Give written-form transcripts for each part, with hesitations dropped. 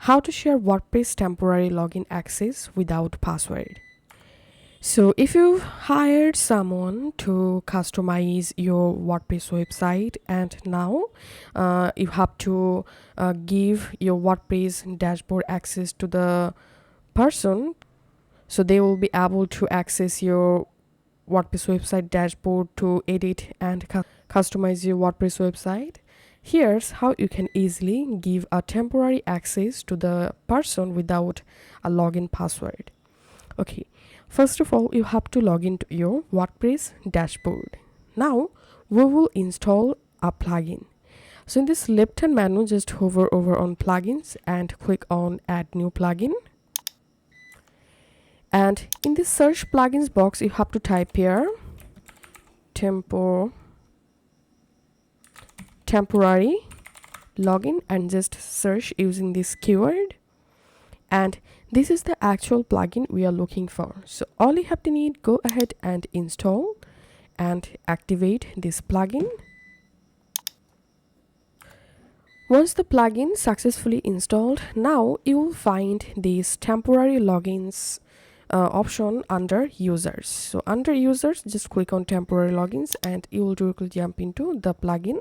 How to share WordPress temporary login access without password. So if you've hired someone to customize your WordPress website, and now you have to give your WordPress dashboard access to the person, so they will be able to access your WordPress website dashboard to edit and customize your WordPress website. Here's how you can easily give a temporary access to the person without a login password. Okay, first of all, you have to log into your WordPress dashboard. Now we will install a plugin. So in this left hand menu, just hover over on plugins and click on add new plugin. And in this search plugins box, you have to type here temporary login and just search using this keyword. And this is the actual plugin we are looking for. So all you have to need, go ahead and install and activate this plugin. Once the plugin successfully installed, now you will find this temporary logins option under users. So under users, just click on temporary logins and you will directly jump into the plugin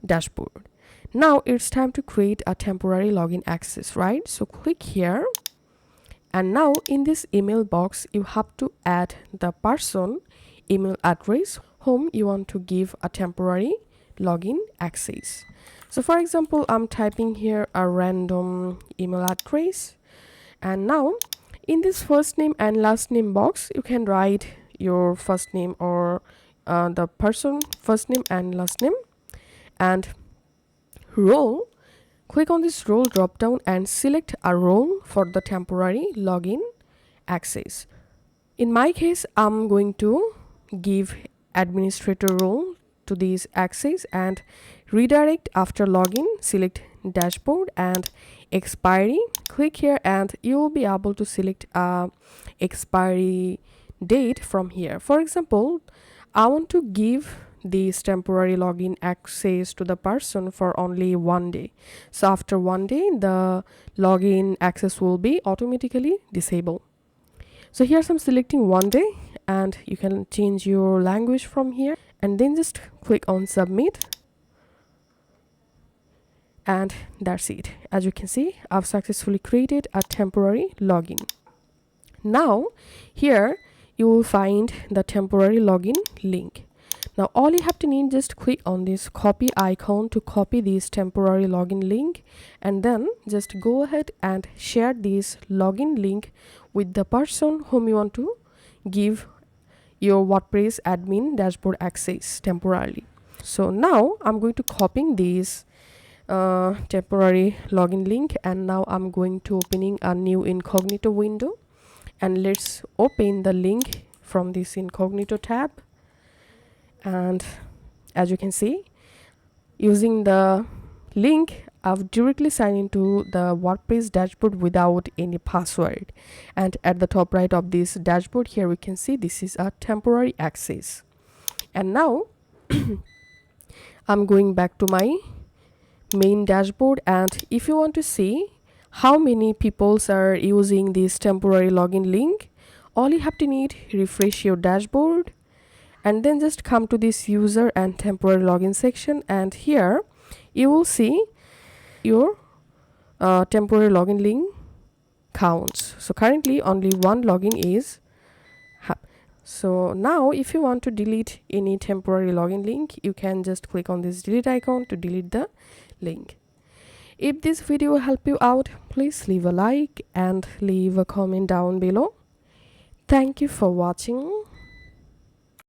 dashboard. Now it's time to create a temporary login access, right? So click here, and now in this email box you have to add the person email address whom you want to give a temporary login access. So for example, I'm typing here a random email address, and now in this first name and last name box you can write your first name or the person first name and last name, and role, click on this role drop down and select a role for the temporary login access. In my case, I'm going to give administrator role to this access, and redirect after login, select dashboard and expiry. Click here and you will be able to select a expiry date from here. For example, I want to give this temporary login access to the person for only 1 day. So after 1 day, the login access will be automatically disabled. So here I'm selecting 1 day, and you can change your language from here, and then just click on submit. And that's it. As you can see, I've successfully created a temporary login. Now here you will find the temporary login link. Now all you have to need, just click on this copy icon to copy this temporary login link, and then just go ahead and share this login link with the person whom you want to give your WordPress admin dashboard access temporarily. So now I'm going to copy this temporary login link, and now I'm going to opening a new incognito window, and let's open the link from this incognito tab. And as you can see, using the link, I've directly signed into the WordPress dashboard without any password. And at the top right of this dashboard here, we can see this is a temporary access. And now I'm going back to my main dashboard, and if you want to see how many people are using this temporary login link, all you have to need, refresh your dashboard and then just come to this user and temporary login section, and here you will see your temporary login link counts. So currently only one login is so now if you want to delete any temporary login link, you can just click on this delete icon to delete the link. If this video helped you out, please leave a like and leave a comment down below. Thank you for watching.